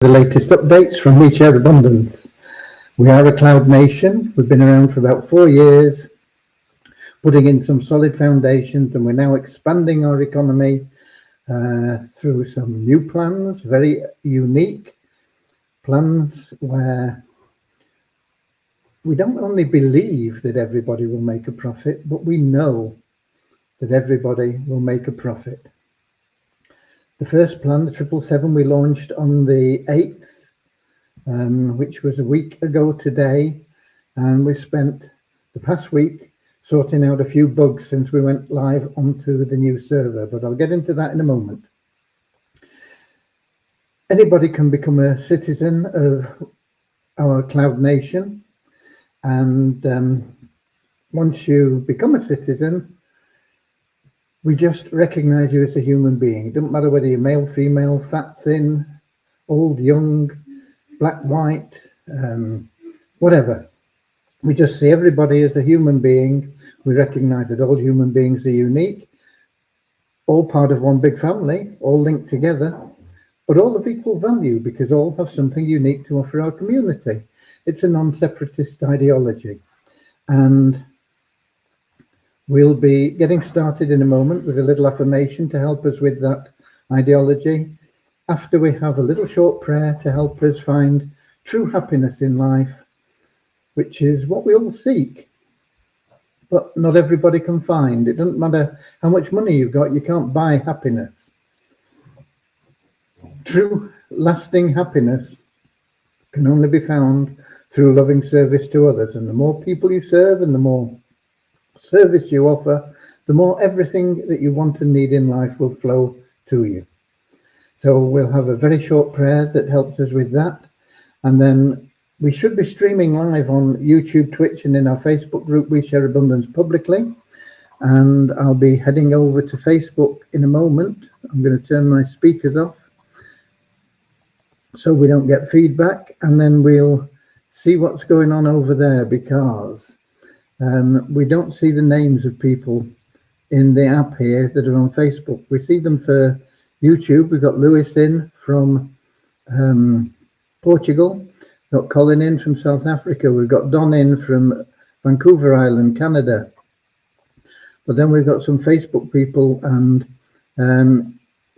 The latest updates from We Share Abundance. We are a cloud nation. We've been around for about 4 years, putting in some solid foundations, and we're now expanding our economy through some new plans, very unique plans where we don't only believe that everybody will make a profit, but we know that everybody will make a profit. The first plan, the 777, we launched on the 8th, which was a week ago today, and we spent the past week sorting out a few bugs since we went live onto the new server, but I'll get into that in a moment. Anybody can become a citizen of our cloud nation, and once you become a citizen, we just recognize you as a human being. It doesn't matter whether you're male, female, fat, thin, old, young, black, white, whatever. We just see everybody as a human being. We recognize that all human beings are unique, all part of one big family, all linked together, but all of equal value because all have something unique to offer our community. It's a non-separatist ideology. And we'll be getting started in a moment with a little affirmation to help us with that ideology. After we have a little short prayer to help us find true happiness in life, which is what we all seek, but not everybody can find. It doesn't matter how much money you've got, you can't buy happiness. True, lasting happiness can only be found through loving service to others. And the more people you serve and the more service you offer, the more everything that you want and need in life will flow to you. So we'll have a very short prayer that helps us with that, and then we should be streaming live on YouTube, Twitch, and in our Facebook group We Share Abundance publicly. And I'll be heading over to Facebook in a moment. I'm going to turn my speakers off so we don't get feedback, and then we'll see what's going on over there, because we don't see the names of people in the app here that are on Facebook. We see them for YouTube. We've got Lewis in from Portugal. We've got Colin in from South Africa. We've got Don in from Vancouver Island, Canada. But then we've got some Facebook people, and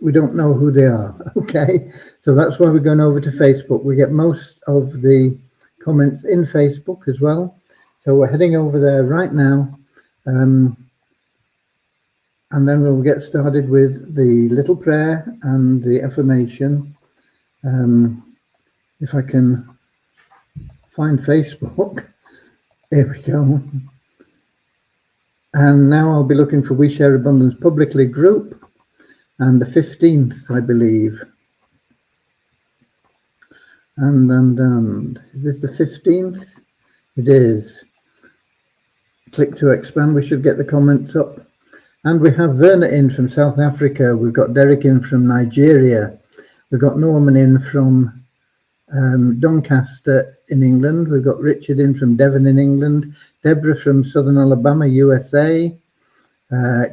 we don't know who they are. Okay, so that's why we're going over to Facebook. We get most of the comments in Facebook as well. So we're heading over there right now, and then we'll get started with the little prayer and the affirmation. If I can find Facebook, there we go. And now I'll be looking for We Share Abundance publicly group, and the 15th, I believe. And is this the 15th? It is. Click to expand. We should get the comments up. And we have Verna in from South Africa. We've got Derek in from Nigeria. We've got Norman in from Doncaster in England. We've got Richard in from Devon in England. Deborah from Southern Alabama, USA.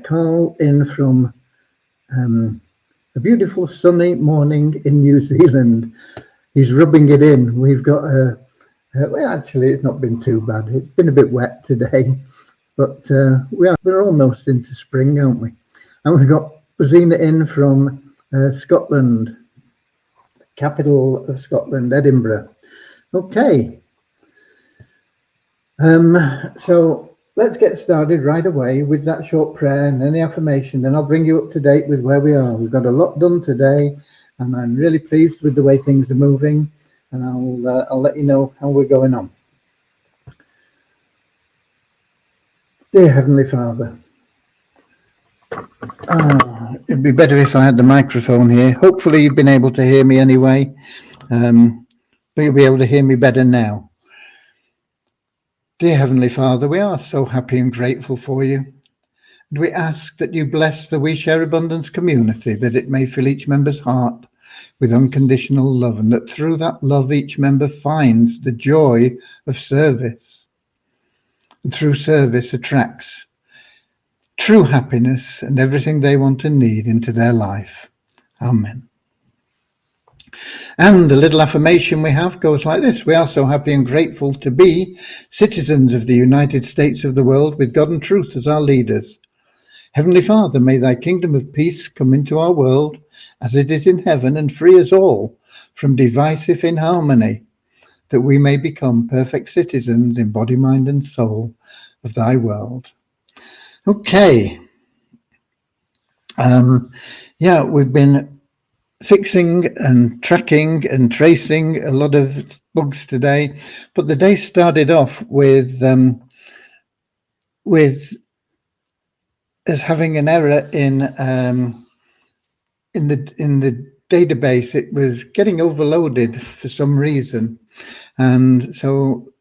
Carl in from a beautiful sunny morning in New Zealand. He's rubbing it in. We've got well, actually, it's not been too bad. It's been a bit wet today, but we're almost into spring, aren't we? And we've got Rosina in from Scotland, capital of Scotland, Edinburgh. Okay. So let's get started right away with that short prayer and then the affirmation. Then I'll bring you up to date with where we are. We've got a lot done today, and I'm really pleased with the way things are moving. And I'll let you know how we're going on. Dear Heavenly Father, it'd be better if I had the microphone here. Hopefully you've been able to hear me anyway, but you'll be able to hear me better now. Dear Heavenly Father, we are so happy and grateful for you. And we ask that you bless the We Share Abundance community, that it may fill each member's heart with unconditional love, and that through that love each member finds the joy of service, and through service attracts true happiness and everything they want and need into their life. Amen. And the little affirmation we have goes like this: we are so happy and grateful to be citizens of the United States of the world, with God and truth as our leaders. Heavenly Father, may thy kingdom of peace come into our world as it is in heaven, and free us all from divisive inharmony, that we may become perfect citizens in body, mind and soul of thy world. Okay. We've been fixing and tracking and tracing a lot of bugs today, but the day started off with us having an error in the database. It was getting overloaded for some reason, and so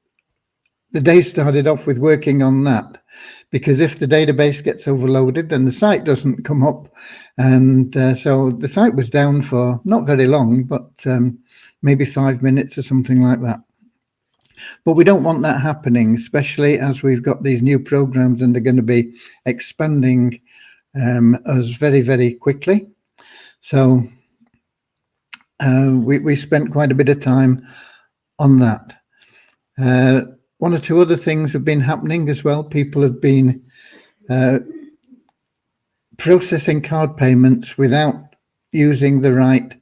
the day started off with working on that, because if the database gets overloaded, then the site doesn't come up. And so the site was down for not very long, but maybe 5 minutes or something like that. But we don't want that happening, especially as we've got these new programs and they're going to be expanding us very, very quickly. So we spent quite a bit of time on that. One or two other things have been happening as well. People have been processing card payments without using the right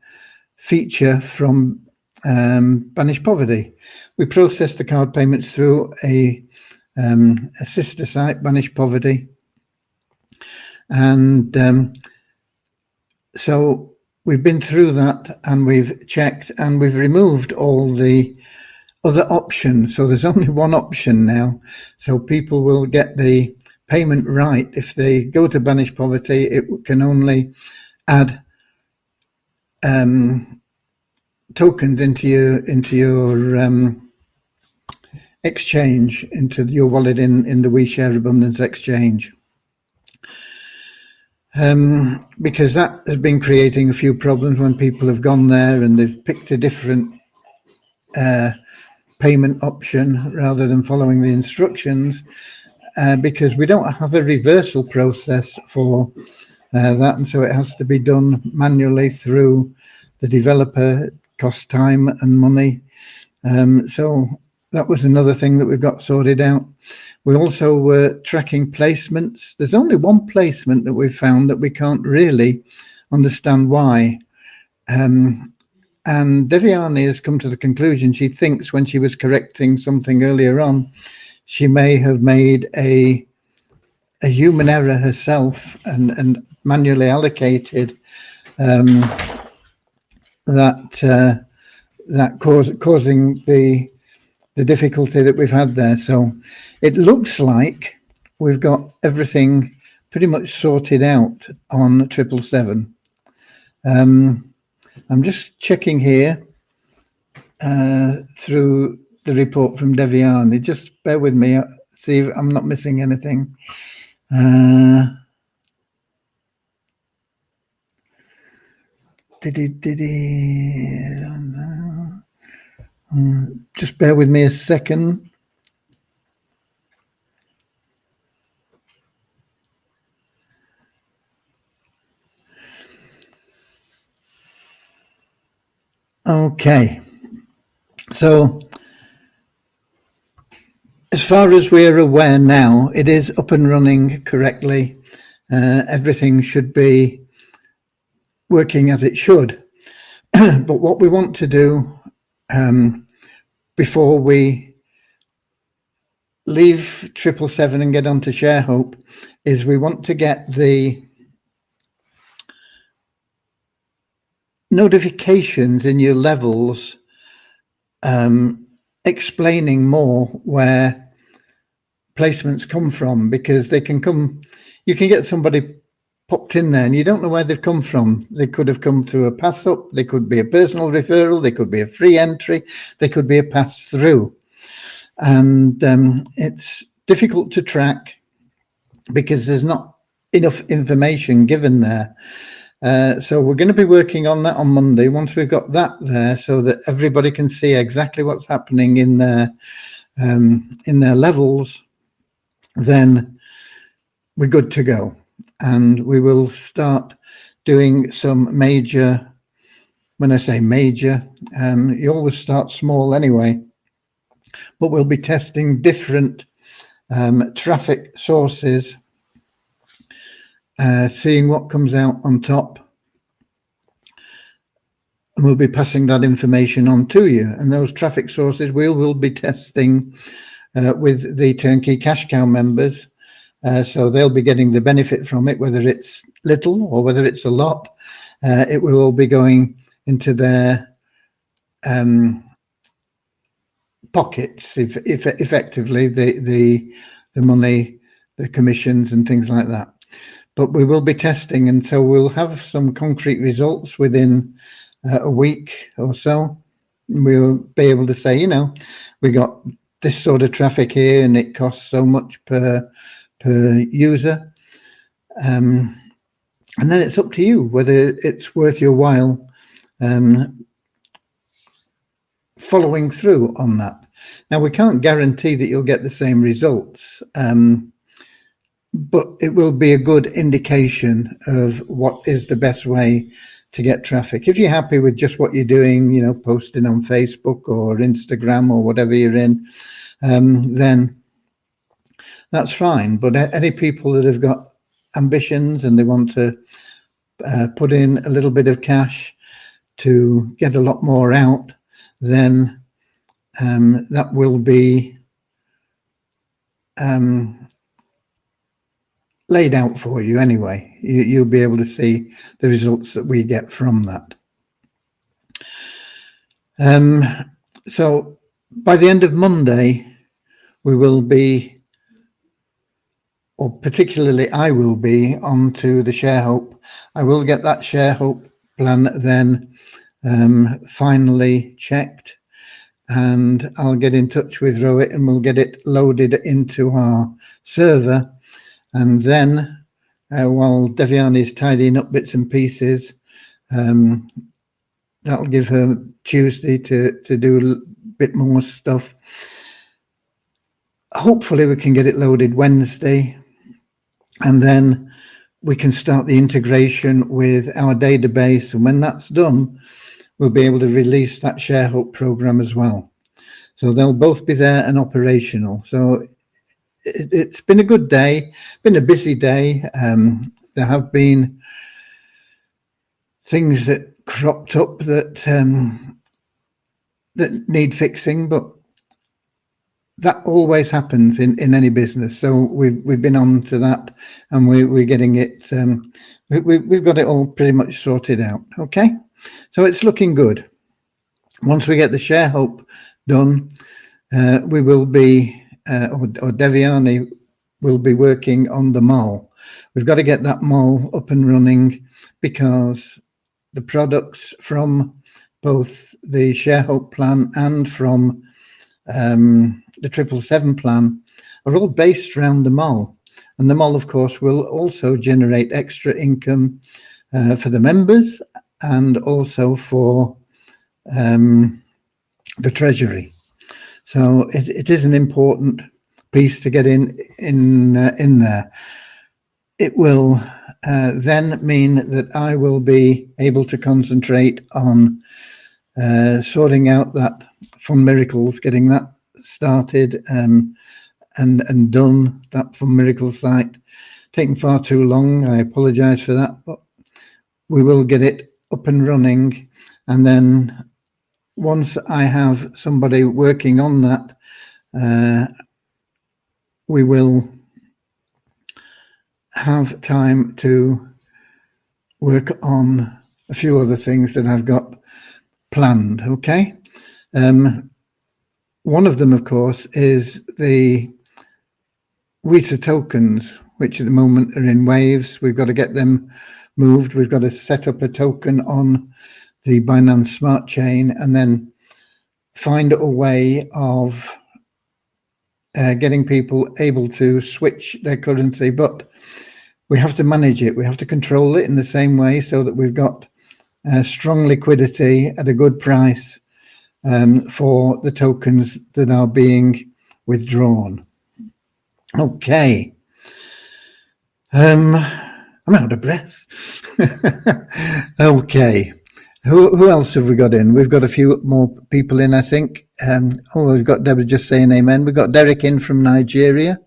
feature from Banish Poverty. We processed the card payments through a sister site, Banish Poverty. And so we've been through that, and we've checked, and we've removed all the other options. So there's only one option now. So people will get the payment right. If they go to Banish Poverty, it can only add tokens into your exchange, into your wallet in the WeShare Abundance Exchange. Because that has been creating a few problems when people have gone there and they've picked a different payment option rather than following the instructions, because we don't have a reversal process for that, and so it has to be done manually through the developer. It costs time and money. So that was another thing that we've got sorted out. We also were tracking placements. There's only one placement that we've found that we can't really understand why. And Devyani has come to the conclusion she thinks when she was correcting something earlier on, she may have made a human error herself and manually allocated that causing the difficulty that we've had there. So it looks like we've got everything pretty much sorted out on 777. I'm just checking here through the report from Devyani. Just bear with me, see if I'm not missing anything. Just bear with me a second. Okay, so as far as we're aware now, it is up and running correctly. Everything should be working as it should. But what we want to do before we leave 777 and get on to ShareHope is we want to get the notifications in your levels explaining more where placements come from, because they can come, you can get somebody popped in there and you don't know where they've come from. They could have come through a pass up, they could be a personal referral, they could be a free entry, they could be a pass through. And it's difficult to track because there's not enough information given there. So we're going to be working on that on Monday, once we've got that there, so that everybody can see exactly what's happening in their levels. Then we're good to go, and we will start doing some major when I say major, you always start small anyway, but we'll be testing different traffic sources, seeing what comes out on top, and we'll be passing that information on to you. And those traffic sources we will be testing with the Turnkey Cash Cow members, so they'll be getting the benefit from it, whether it's little or whether it's a lot. It will all be going into their pockets, if effectively, the money, the commissions and things like that. But we will be testing, and so we'll have some concrete results within a week or so. We'll be able to say, you know, we got this sort of traffic here and it costs so much per user. And then it's up to you whether it's worth your while following through on that. Now, we can't guarantee that you'll get the same results, but it will be a good indication of what is the best way to get traffic. If you're happy with just what you're doing, you know, posting on Facebook or Instagram or whatever you're in, then that's fine. But any people that have got ambitions and they want to put in a little bit of cash to get a lot more out, then that will be laid out for you anyway. You'll be able to see the results that we get from that. So by the end of Monday, we will be, or particularly I will be, onto the ShareHope. I will get that ShareHope plan then finally checked, and I'll get in touch with Rohit and we'll get it loaded into our server. And then while Devyani is tidying up bits and pieces, that'll give her Tuesday to do a bit more stuff. Hopefully we can get it loaded Wednesday, and then we can start the integration with our database. And when that's done, we'll be able to release that ShareHope program as well. So they'll both be there and operational. So it's been a good day, been a busy day. There have been things that cropped up that that need fixing, but that always happens in any business. So we've been on to that, and we're getting it. We've got it all pretty much sorted out. Okay, so it's looking good. Once we get the ShareHope done, we will be. Or Devyani will be working on the mall. We've got to get that mall up and running, because the products from both the ShareHope plan and from the 777 plan are all based around the mall. And the mall, of course, will also generate extra income for the members and also for the Treasury. So it is an important piece to get in there. It will then mean that I will be able to concentrate on sorting out that Fund Miracles, getting that started and done. That Fund Miracles site taking far too long. I apologise for that, but we will get it up and running, and then once I have somebody working on that, we will have time to work on a few other things that I've got planned. Okay. One of them, of course, is the WISA tokens, which at the moment are in waves. We've got to get them moved. We've got to set up a token on the Binance Smart Chain, and then find a way of getting people able to switch their currency. But we have to manage it. We have to control it in the same way, so that we've got strong liquidity at a good price for the tokens that are being withdrawn. Okay. I'm out of breath. Okay. Who else have we got in? We've got a few more people in, I think. We've got Deborah just saying amen. We've got Derek in from Nigeria.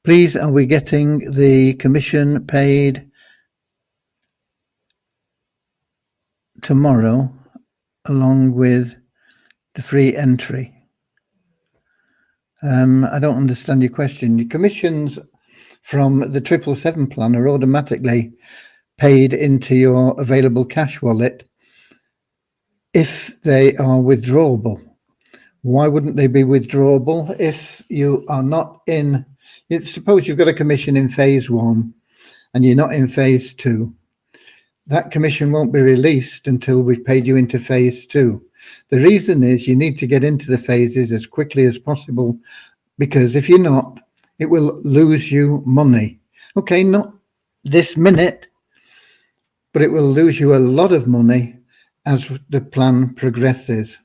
Please, are we getting the commission paid tomorrow along with the free entry? I don't understand your question. Your commissions from the 777 plan are automatically paid into your available cash wallet if they are withdrawable. Why wouldn't they be withdrawable if you are not in? Suppose you've got a commission in phase 1 and you're not in phase 2. That commission won't be released until we've paid you into phase 2. The reason is you need to get into the phases as quickly as possible, because if you're not, it will lose you money. Okay, not this minute, but it will lose you a lot of money as the plan progresses.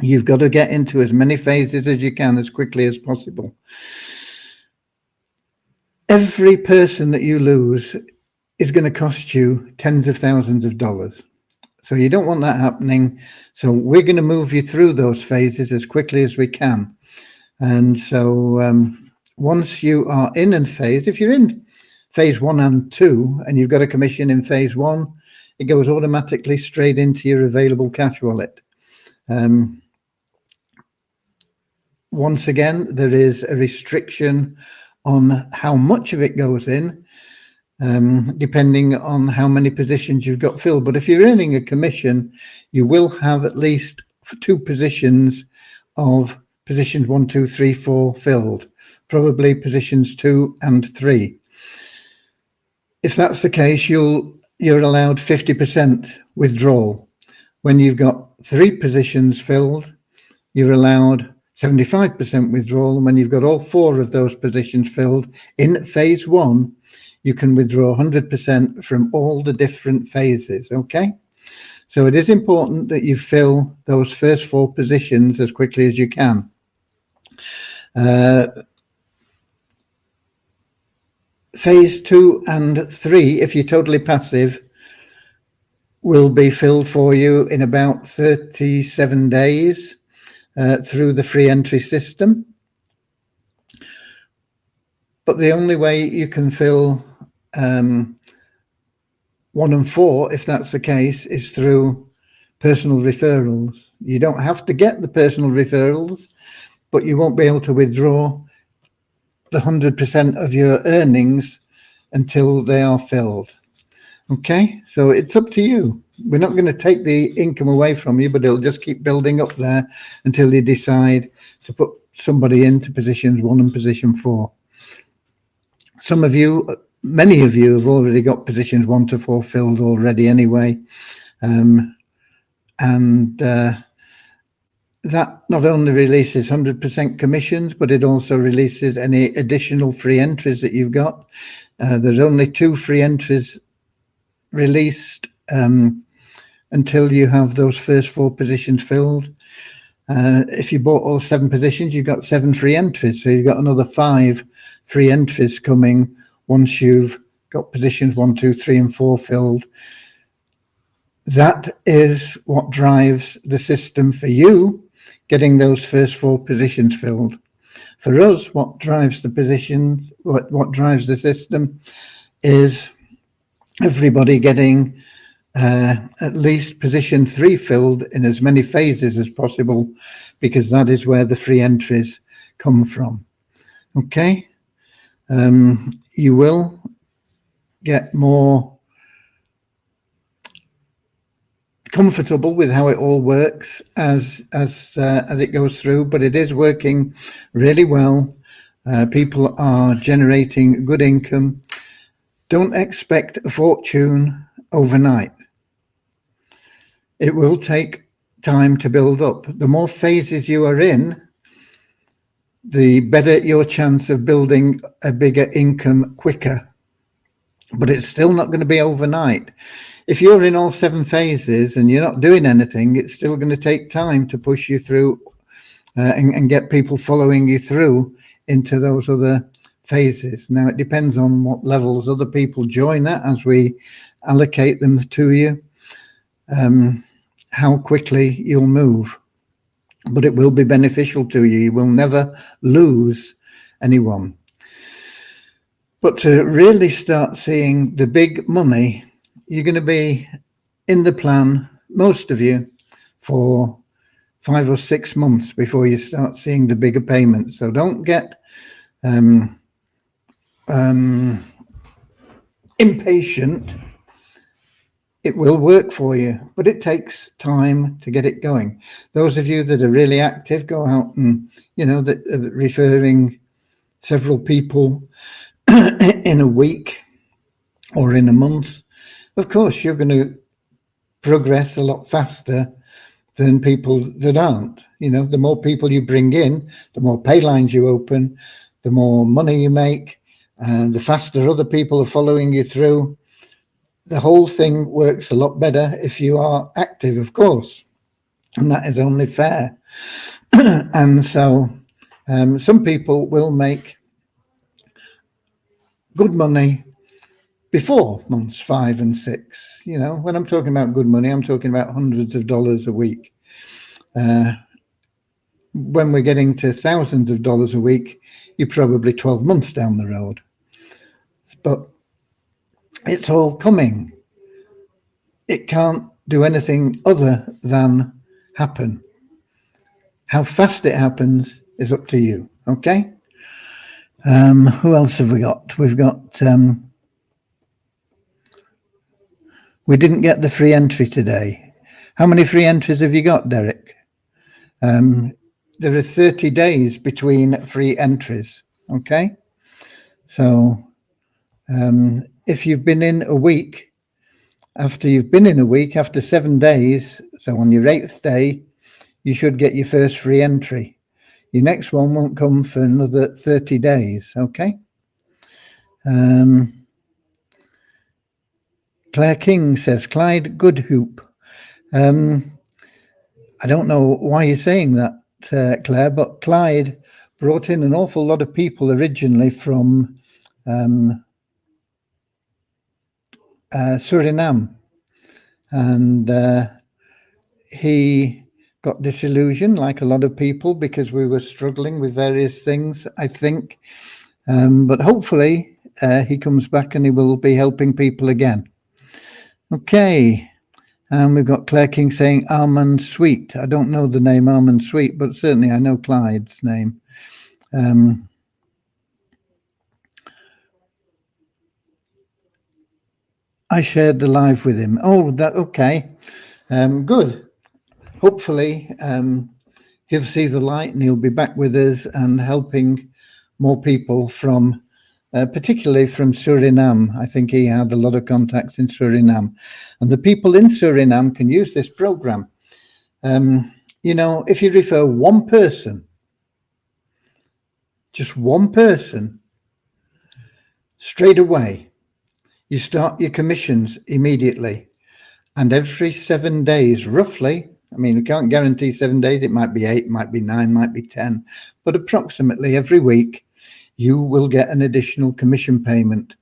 You've got to get into as many phases as you can as quickly as possible. Every person that you lose is going to cost you tens of thousands of dollars. So you don't want that happening. So we're going to move you through those phases as quickly as we can. And so once you are in phase, if you're in phase 1 and 2 and you've got a commission in phase 1, it goes automatically straight into your available cash wallet. Once again, there is a restriction on how much of it goes in, depending on how many positions you've got filled. But if you're earning a commission, you will have at least 2 positions of positions 1, 2, 3, 4 filled, probably positions 2 and 3. If that's the case, you're allowed 50% withdrawal. When you've got 3 positions filled, you're allowed 75% withdrawal. And when you've got all 4 of those positions filled in phase 1, you can withdraw 100% from all the different phases. Okay, so it is important that you fill those first 4 positions as quickly as you can. Phase 2 and 3, if you're totally passive, will be filled for you in about 37 days through the free entry system. But the only way you can fill 1 and 4, if that's the case, is through personal referrals. You don't have to get the personal referrals, but you won't be able to withdraw the 100% of your earnings until they are filled. Okay, so it's up to you. We're not going to take the income away from you, but it'll just keep building up there until you decide to put somebody into positions 1 and position 4. Some of you, many of you have already got positions 1 to 4 filled already anyway. That not only releases 100% commissions, but it also releases any additional free entries that you've got. There's only 2 free entries released until you have those first 4 positions filled. If you bought all 7 positions, you've got 7 free entries. So you've got another 5 free entries coming once you've got positions 1, 2, 3, and 4 filled. That is what drives the system for you, getting those first 4 positions filled. For us, what drives the positions, what drives the system is everybody getting at least position 3 filled in as many phases as possible, because that is where the free entries come from. Okay, you will get more comfortable with how it all works as it goes through, but it is working really well. People are generating good income. Don't expect a fortune overnight. It will take time to build up. The more phases you are in, the better your chance of building a bigger income quicker. But it's still not going to be overnight. If you're in all 7 phases and you're not doing anything, it's still going to take time to push you through and get people following you through into those other phases. Now, it depends on what levels other people join at as we allocate them to you, how quickly you'll move. But it will be beneficial to you. You will never lose anyone. But to really start seeing the big money, you're going to be in the plan, most of you, for 5 or 6 months before you start seeing the bigger payments. So don't get impatient. It will work for you, but it takes time to get it going. Those of you that are really active, go out and, that are referring several people in a week or in a month. Of course, you're going to progress a lot faster than people that aren't. The more people you bring in, the more pay lines you open, the more money you make, and the faster other people are following you through. The whole thing works a lot better if you are active, of course, and that is only fair. And so some people will make good money before months 5 and 6. When I'm talking about good money, I'm talking about hundreds of dollars a week. When we're getting to thousands of dollars a week, you're probably 12 months down the road. But it's all coming. It can't do anything other than happen. How fast it happens is up to you. Okay? Who else have we got? We've got... we didn't get the free entry today. How many free entries have you got, Derek? There are 30 days between free entries. Okay? So if you've been in a week, after 7 days, so on your 8th day, you should get your first free entry. Your next one won't come for another 30 days, okay? Claire King says, Clyde Goodhoop. I don't know why you're saying that, Claire, but Clyde brought in an awful lot of people originally from Suriname, and he got disillusioned like a lot of people because we were struggling with various things, I think, but hopefully he comes back and he will be helping people again. Okay, and we've got Claire King saying Almond Sweet. I don't know the name Almond Sweet, but certainly I know Clyde's name. I shared the live with him. Oh, okay. Good. Hopefully he'll see the light and he'll be back with us and helping more people from, particularly from Suriname. I think he had a lot of contacts in Suriname. And the people in Suriname can use this program. If you refer one person, just one person, straight away, you start your commissions immediately. And every 7 days, roughly, I mean, we can't guarantee 7 days. It might be 8, might be 9, might be 10. But approximately every week, you will get an additional commission payment.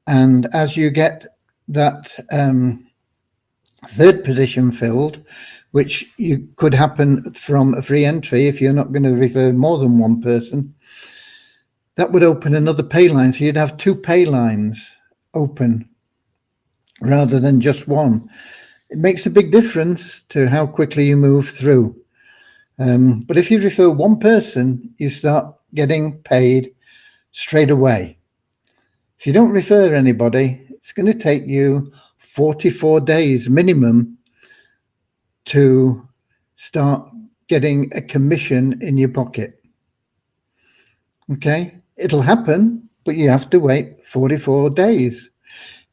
And as you get that third position filled, which you could happen from a free entry if you're not going to refer more than one person, that would open another pay line. So you'd have 2 pay lines open rather than just one. It makes a big difference to how quickly you move through. But if you refer one person, you start getting paid straight away. If you don't refer anybody, it's going to take you 44 days minimum to start getting a commission in your pocket. Okay, it'll happen, but you have to wait 44 days.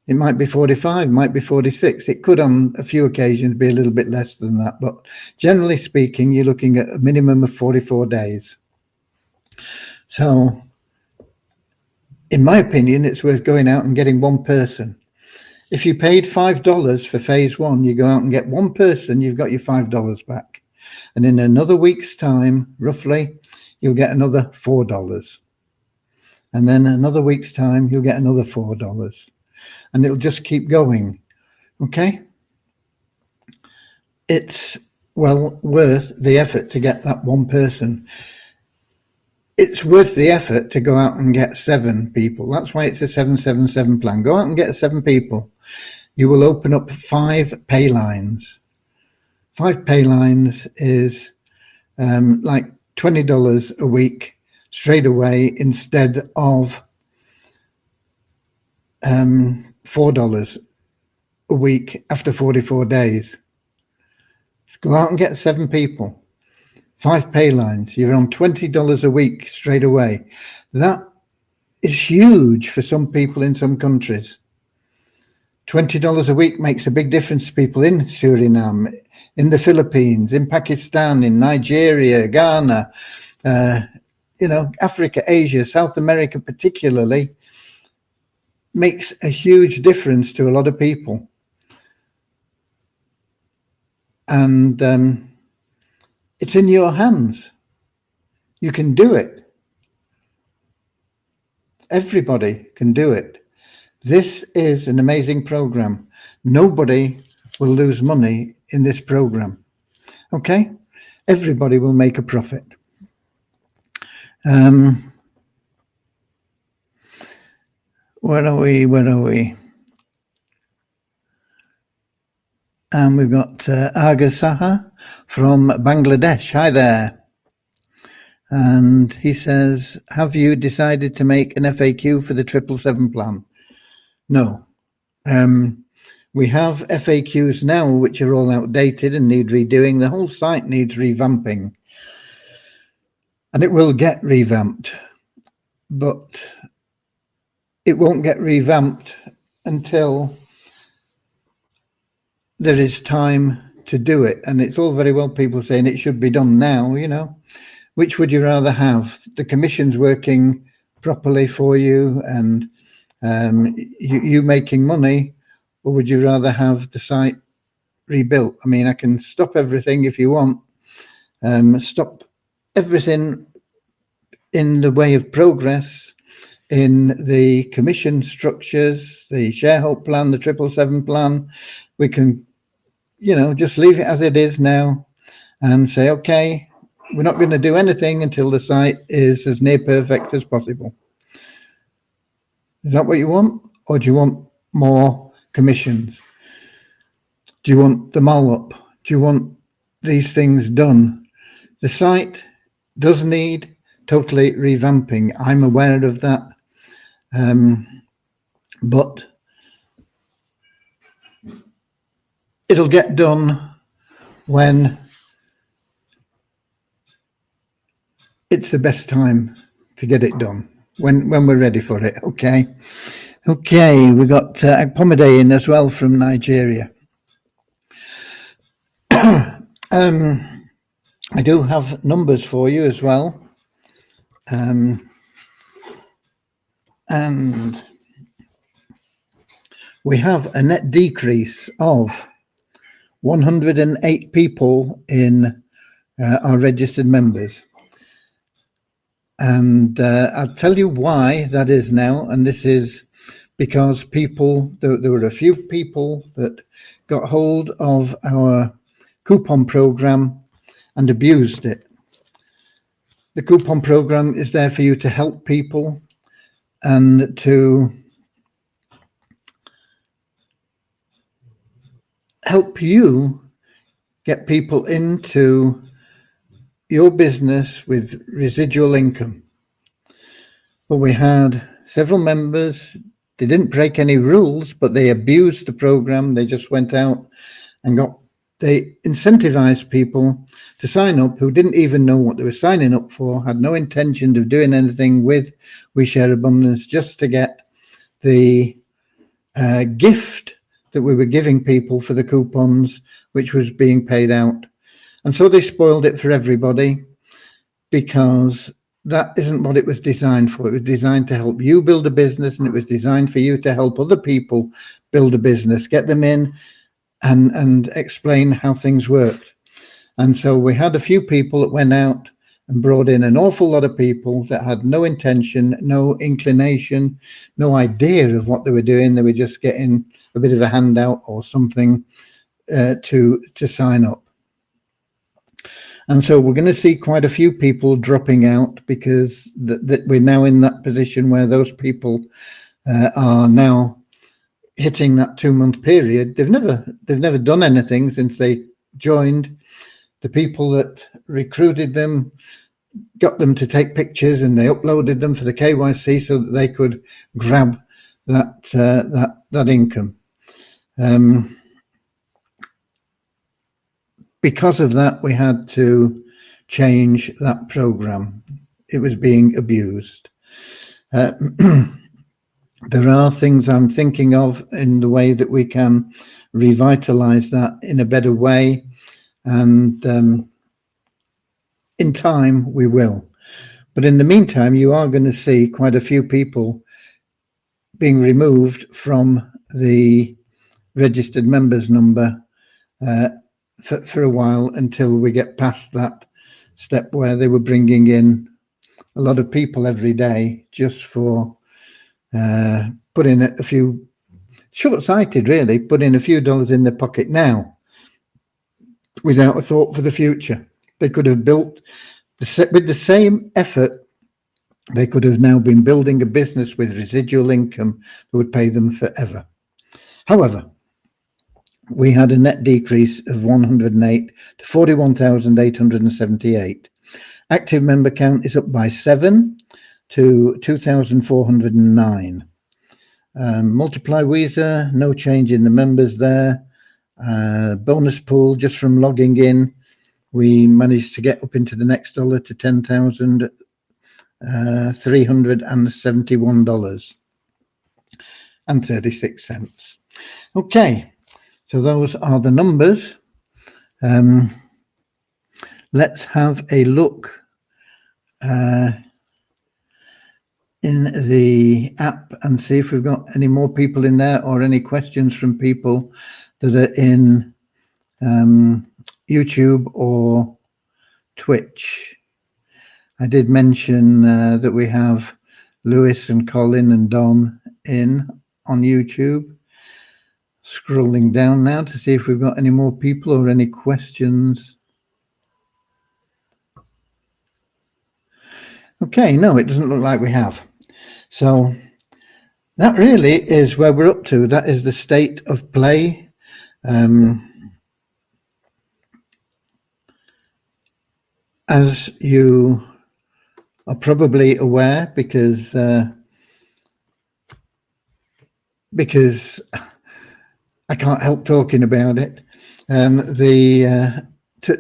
It might be 45, might be 46. It could on a few occasions be a little bit less than that, but generally speaking, you're looking at a minimum of 44 days. So in my opinion, it's worth going out and getting one person. If you paid $5 for phase 1, you go out and get one person, you've got your $5 back. And in another week's time, roughly, you'll get another $4. And then another week's time, you'll get another $4. And it'll just keep going. Okay, it's well worth the effort to get that one person. It's worth the effort to go out and get 7 people. That's why it's a 7-7-7 plan. Go out and get 7 people. You will open up 5 pay lines. 5 pay lines is like $20 a week straight away instead of $4 a week after 44 days. So go out and get 7 people. 5 pay lines, you're on $20 a week straight away. That is huge for some people in some countries. $20 a week makes a big difference to people in Suriname, in the Philippines, in Pakistan, in Nigeria, Ghana, Africa, Asia, South America particularly, makes a huge difference to a lot of people. And it's in your hands. You can do it. Everybody can do it. This is an amazing program. Nobody will lose money in this program. Okay? Everybody will make a profit. Where are we? And we've got Aga Saha from Bangladesh. Hi there. And he says, have you decided to make an FAQ for the 777 plan? No. We have FAQs now, which are all outdated and need redoing. The whole site needs revamping. And it will get revamped. But it won't get revamped until there is time to do it. And it's all very well people saying it should be done now, Which would you rather have? The commission's working properly for you and you making money, or would you rather have the site rebuilt? I mean, I can stop everything if you want. Stop everything in the way of progress in the commission structures, the shareholder plan, the 777 plan. We can, just leave it as it is now and say, okay, we're not going to do anything until the site is as near perfect as possible. Is that what you want? Or do you want more commissions? Do you want them all up? Do you want these things done? The site does need totally revamping. I'm aware of that. But it'll get done when it's the best time to get it done, when we're ready for it. Okay, we got Akpomide in as well from Nigeria. I do have numbers for you as well. And we have a net decrease of 108 people in our registered members. And I'll tell you why that is now. And this is because there were a few people that got hold of our coupon program and abused it. The coupon program is there for you to help people and to help you get people into your business with residual income. But we had several members, they didn't break any rules, but they abused the program. They just went out and they incentivized people to sign up who didn't even know what they were signing up for, had no intention of doing anything with We Share Abundance, just to get the gift that we were giving people for the coupons, which was being paid out. And so they spoiled it for everybody, because that isn't what it was designed for. It was designed to help you build a business, and it was designed for you to help other people build a business, get them in and explain how things worked. And so we had a few people that went out and brought in an awful lot of people that had no intention, no inclination, no idea of what they were doing. They were just getting a bit of a handout or something to sign up. And so we're going to see quite a few people dropping out because we're now in that position where those people are now hitting that 2-month period. They've never done anything since they joined. The people that recruited them got them to take pictures, and they uploaded them for the KYC so that they could grab that income. Because of that, we had to change that program. It was being abused. There are things I'm thinking of in the way that we can revitalize that in a better way, and in time we will. But in the meantime, you are going to see quite a few people being removed from the registered members number for a while, until we get past that step where they were bringing in a lot of people every day just for putting a few, short-sighted really, putting a few dollars in their pocket now without a thought for the future. They could have built, with the same effort, they could have now been building a business with residual income that would pay them forever. However, we had a net decrease of 108 to 41,878. Active member count is up by 7 to 2,409. Multiply Weezer, no change in the members there. Bonus pool, just from logging in, we managed to get up into the next dollar to $10,371.36. Okay, so those are the numbers. Let's have a look in the app and see if we've got any more people in there or any questions from people that are in YouTube or Twitch. I did mention that we have Lewis and Colin and Don in on YouTube. Scrolling down now to see if we've got any more people or any questions. Okay, no, it doesn't look like we have. So that really is where we're up to. That is the state of play. As you are probably aware, because I can't help talking about it.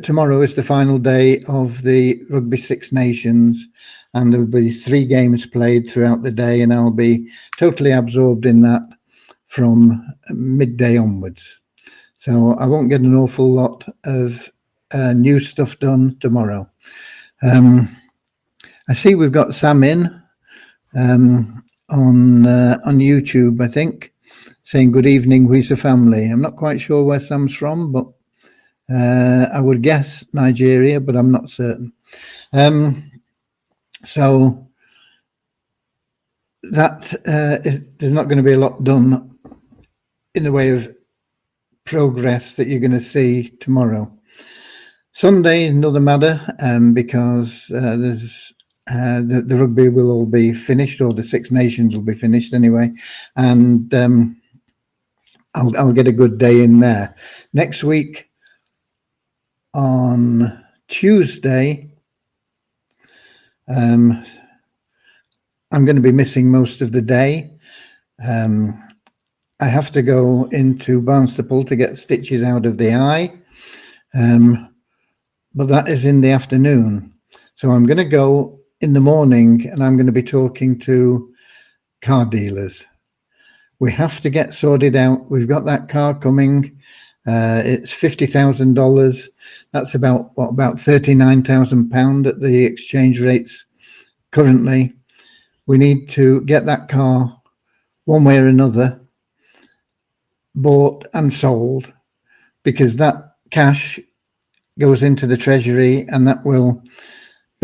Tomorrow is the final day of the Rugby Six Nations, and there will be 3 games played throughout the day, and I'll be totally absorbed in that from midday onwards. So I won't get an awful lot of new stuff done tomorrow. I see we've got Sam in on YouTube, I think, saying good evening, Weezer family. I'm not quite sure where Sam's from, but I would guess Nigeria, but I'm not certain. So that there's not going to be a lot done in the way of progress that you're going to see tomorrow. Sunday, another matter, because there's the rugby will all be finished, or the Six Nations will be finished anyway, and I'll get a good day in there. Next week on Tuesday, I'm going to be missing most of the day. I have to go into Barnstaple to get stitches out of the eye, but that is in the afternoon. So I'm going to go in the morning, and I'm going to be talking to car dealers. We have to get sorted out. We've got that car coming. It's $50,000. That's about £39,000 at the exchange rates currently. We need to get that car one way or another bought and sold, because that cash goes into the treasury, and that will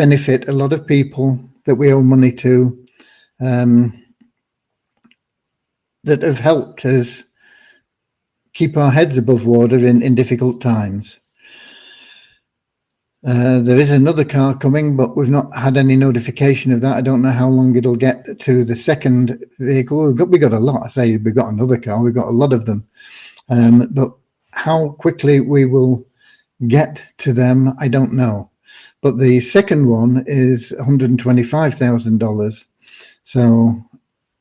benefit a lot of people that we owe money to, that have helped us keep our heads above water in difficult times. There is another car coming, but we've not had any notification of that. I don't know how long it'll get to the second vehicle. We got a lot. I say we've got another car. We've got a lot of them. But how quickly we will get to them, I don't know. But the second one is $125,000. So,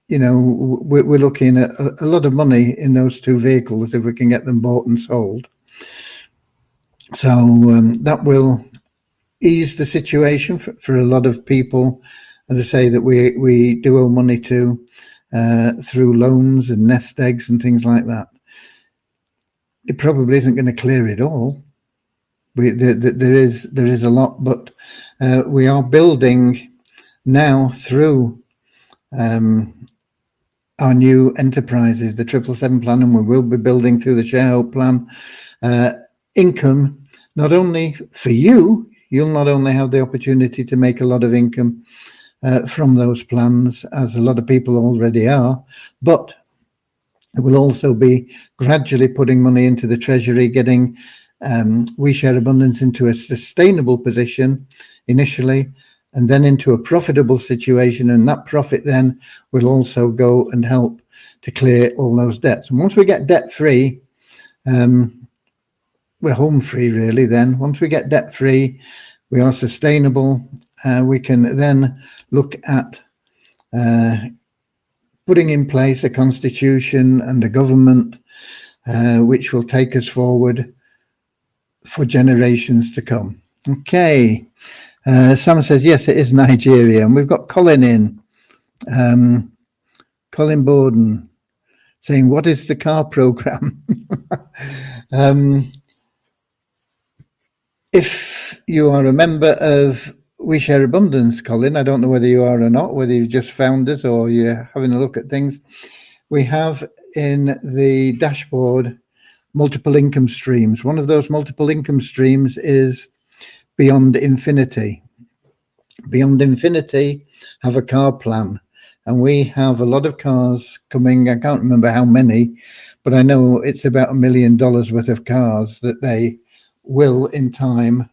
you know, we're looking at a lot of money in those two vehicles if we can get them bought and sold. So that will ease the situation for a lot of people, as I say, that we do owe money to through loans and nest eggs and things like that. It probably isn't going to clear it all. There is a lot, but we are building now through our new enterprises, the 777 plan, and we will be building through the Sharehope plan, income, not only for you. You'll not only have the opportunity to make a lot of income from those plans, as a lot of people already are, but it will also be gradually putting money into the treasury, getting We Share Abundance into a sustainable position initially, and then into a profitable situation. And that profit then will also go and help to clear all those debts. And once we get debt free, we're home free, really. Then once we get debt free, we are sustainable. We can then look at putting in place a constitution and a government which will take us forward for generations to come. Okay. Sam says, yes, it is Nigeria. And we've got Colin in. Colin Borden saying, what is the car program? If you are a member of We Share Abundance, Colin, I don't know whether you are or not, whether you've just found us or you're having a look at things. We have in the dashboard multiple income streams. One of those multiple income streams is Beyond Infinity. Beyond Infinity have a car plan, and we have a lot of cars coming. I can't remember how many, but I know it's about $1 million worth of cars that they will in time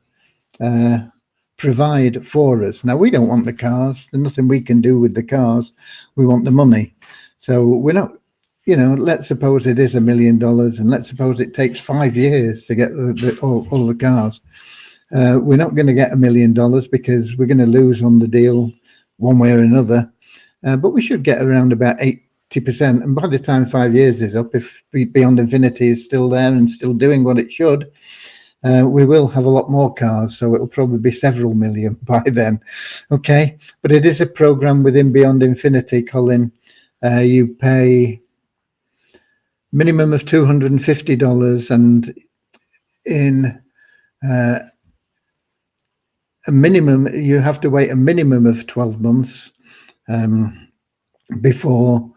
provide for us. Now, we don't want the cars. There's nothing we can do with the cars. We want the money. So we're not, you know, let's suppose it is $1 million, and let's suppose it takes 5 years to get all the cars. We're not going to get $1 million because we're going to lose on the deal one way or another. But we should get around about 80%. And by the time 5 years is up, if Beyond Infinity is still there and still doing what it should, we will have a lot more cars. So it'll probably be several million by then. Okay. But it is a program within Beyond Infinity, Colin. You pay minimum of $250, and in a minimum, you have to wait a minimum of 12 months before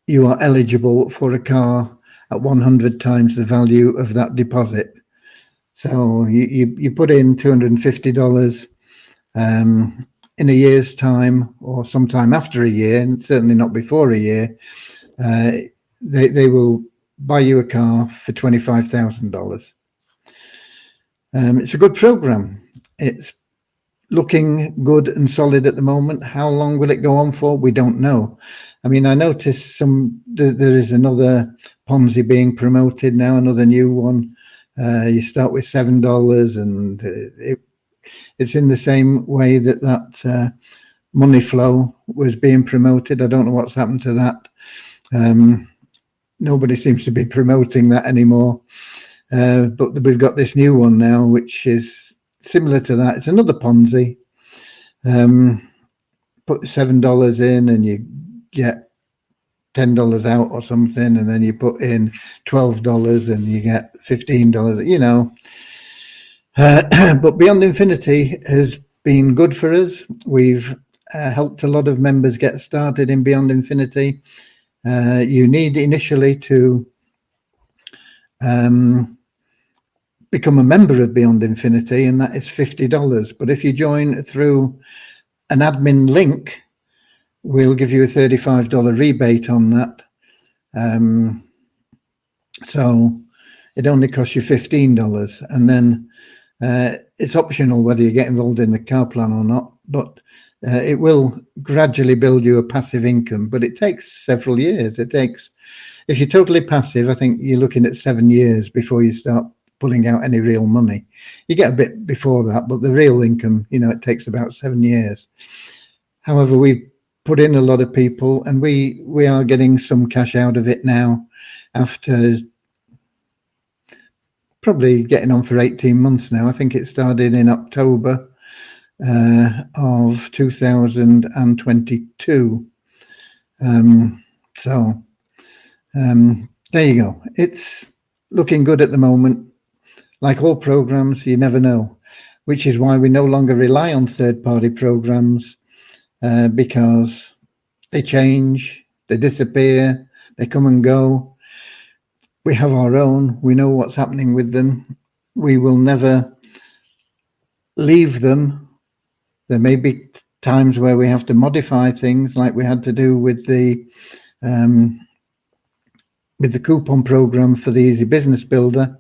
you are eligible for a car at 100 times the value of that deposit. So you put in $250 in a year's time, or sometime after a year, and certainly not before a year, they will buy you a car for $25,000. It's a good program. It's looking good and solid at the moment. How long will it go on for? We don't know. I mean, I noticed there is another Ponzi being promoted now, another new one. You start with $7, and it's in the same way that money flow was being promoted. I don't know what's happened to that. Nobody seems to be promoting that anymore. But we've got this new one now, which is similar to that. It's another Ponzi. Put $7 in and you get $10 out or something, and then you put in $12 and you get $15, you know. But Beyond Infinity has been good for us. We've helped a lot of members get started in Beyond Infinity. You need initially to become a member of Beyond Infinity, and that is $50. But if you join through an admin link, we'll give you a $35 rebate on that. So it only costs you $15, and then it's optional whether you get involved in the car plan or not, but it will gradually build you a passive income, but it takes several years. It takes, if you're totally passive, I think you're looking at 7 years before you start pulling out any real money. You get a bit before that, but the real income, you know, it takes about 7 years. However, we've put in a lot of people, and we are getting some cash out of it now after probably getting on for 18 months now. I think it started in October of 2022. There you go. It's looking good at the moment. Like all programs, you never know, which is why we no longer rely on third-party programs, because they change, they disappear, they come and go. We have our own. We know what's happening with them. We will never leave them. There may be times where we have to modify things, like we had to do with the coupon program for the Easy Business Builder.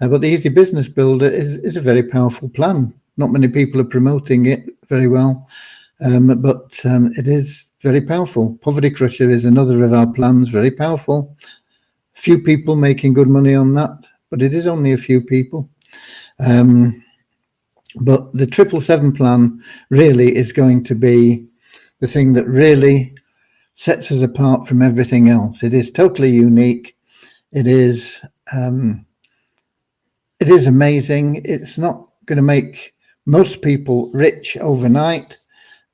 But the Easy Business Builder is a very powerful plan. Not many people are promoting it very well, but it is very powerful. Poverty Crusher is another of our plans, very powerful. Few people making good money on that, but it is only a few people. But the 777 plan really is going to be the thing that really sets us apart from everything else. It is totally unique. It is amazing. It's not going to make most people rich overnight.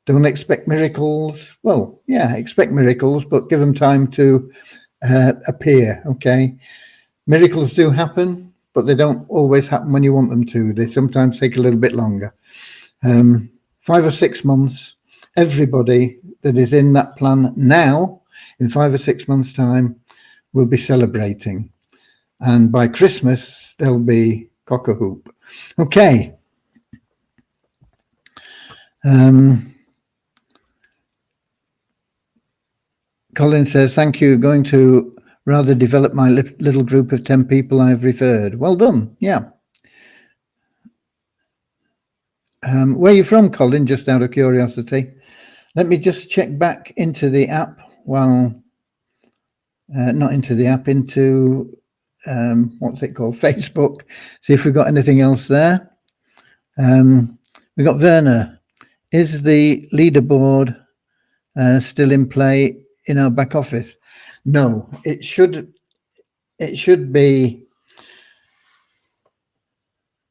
Don't expect miracles. Well, yeah, expect miracles, but give them time to appear. Okay, miracles do happen, but they don't always happen when you want them to. They sometimes take a little bit longer. 5 or 6 months, everybody that is in that plan now, in 5 or 6 months' time, will be celebrating, and by Christmas there'll be cock-a-hoop. Okay. Colin says, thank you. Going to rather develop my little group of 10 people I've referred. Well done. Yeah. Where are you from, Colin? Just out of curiosity. Let me just check back into the app. Well, not into the app, into what's it called? Facebook. See if we've got anything else there. We got Werner. Is the leaderboard still in play in our back office? No, it should be.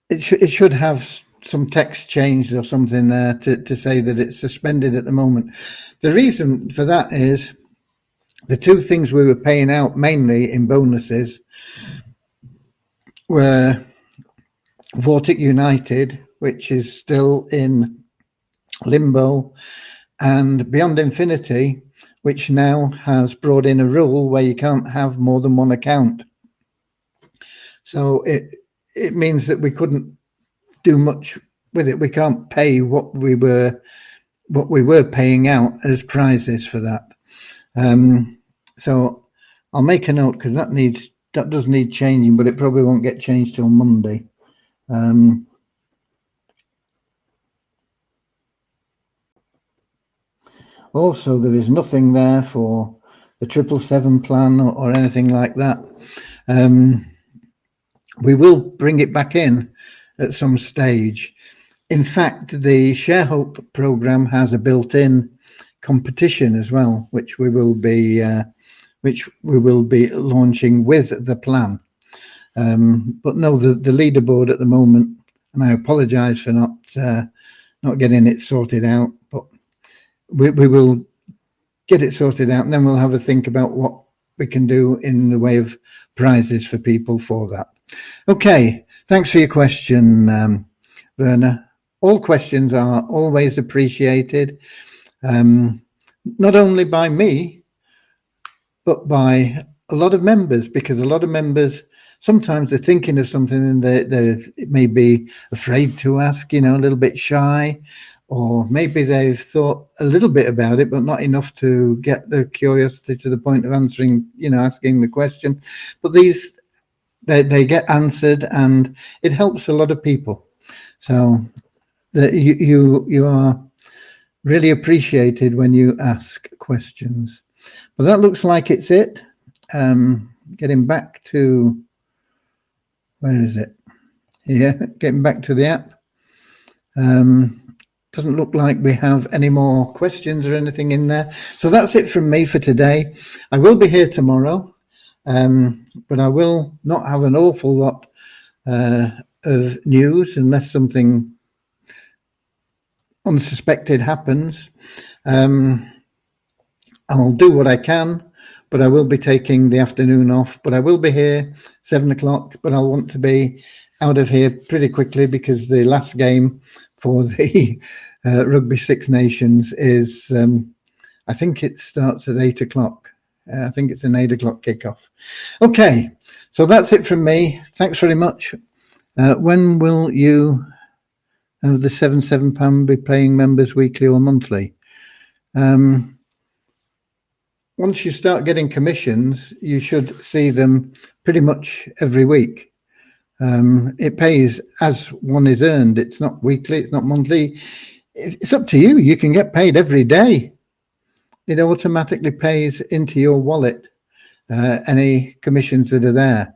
It should have some text changed or something there to say that it's suspended at the moment. The reason for that is the two things we were paying out mainly in bonuses were Vortic United, which is still in limbo, and Beyond Infinity, which now has brought in a rule where you can't have more than one account. So it means that we couldn't do much with it. We can't pay what we were paying out as prizes for that. So I'll make a note, because that does need changing, but it probably won't get changed till Monday. Also, there is nothing there for the 777 plan or anything like that. We will bring it back in at some stage. In fact, the ShareHope program has a built-in competition as well, which we will be launching with the plan. But no, the leaderboard at the moment, and I apologize for not getting it sorted out, but we will get it sorted out, and then we'll have a think about what we can do in the way of prizes for people for that. Okay, thanks for your question, Werner. All questions are always appreciated, not only by me, but by a lot of members, because a lot of members sometimes they're thinking of something and they may be afraid to ask, a little bit shy, or maybe they've thought a little bit about it, but not enough to get the curiosity to the point of answering, asking the question. But these, they get answered, and it helps a lot of people. So you are really appreciated when you ask questions. But that looks like it's it. Getting back to, where is it? Here, getting back to the app. Doesn't look like we have any more questions or anything in there. So that's it from me for today. I will be here tomorrow, but I will not have an awful lot of news unless something unsuspected happens. I'll do what I can, but I will be taking the afternoon off. But I will be here 7 o'clock, but I'll want to be out of here pretty quickly because the last game for the Rugby Six Nations is, I think it starts at 8 o'clock. I think it's an 8 o'clock kickoff. Okay, so that's it from me. Thanks very much. When will you have the £7 be paying members weekly or monthly? Once you start getting commissions, you should see them pretty much every week. It pays as one is earned. It's not weekly, it's not monthly. It's up to you. You can get paid every day. It automatically pays into your wallet any commissions that are there.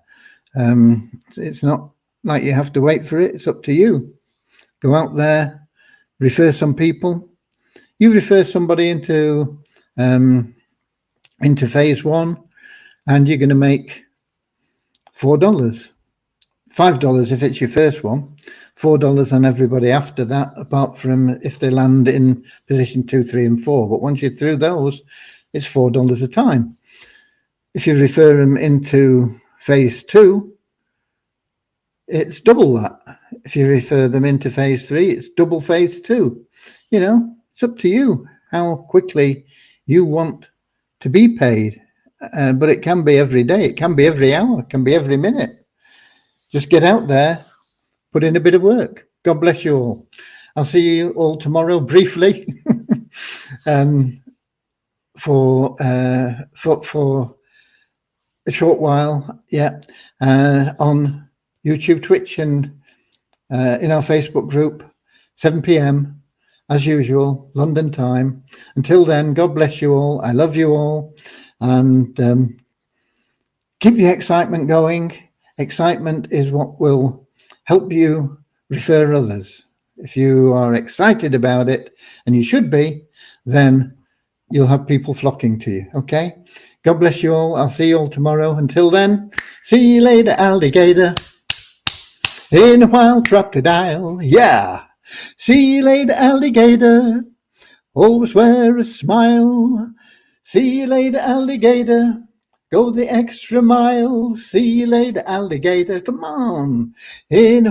It's not like you have to wait for it. It's up to you. Go out there, refer some people. You refer somebody into phase one, and you're going to make $4. $5 if it's your first one, $4 on everybody after that, apart from if they land in position 2, 3, and 4. But once you're through those, it's $4 a time. If you refer them into phase 2, it's double that. If you refer them into phase 3, it's double phase 2. It's up to you how quickly you want to be paid. But it can be every day. It can be every hour. It can be every minute. Just get out there, put in a bit of work. God bless you all. I'll see you all tomorrow briefly for a short while, on YouTube, Twitch, and in our Facebook group, 7 p.m. as usual, London time. Until then, God bless you all. I love you all, and keep the excitement going. Excitement is what will help you refer others. If you are excited about it, and you should be, then you'll have people flocking to you. Okay? God bless you all. I'll see you all tomorrow. Until then, see you later, alligator. In a wild crocodile. Yeah. See you later, alligator. Always wear a smile. See you later, alligator. Go the extra mile. See you later, alligator. Come on. In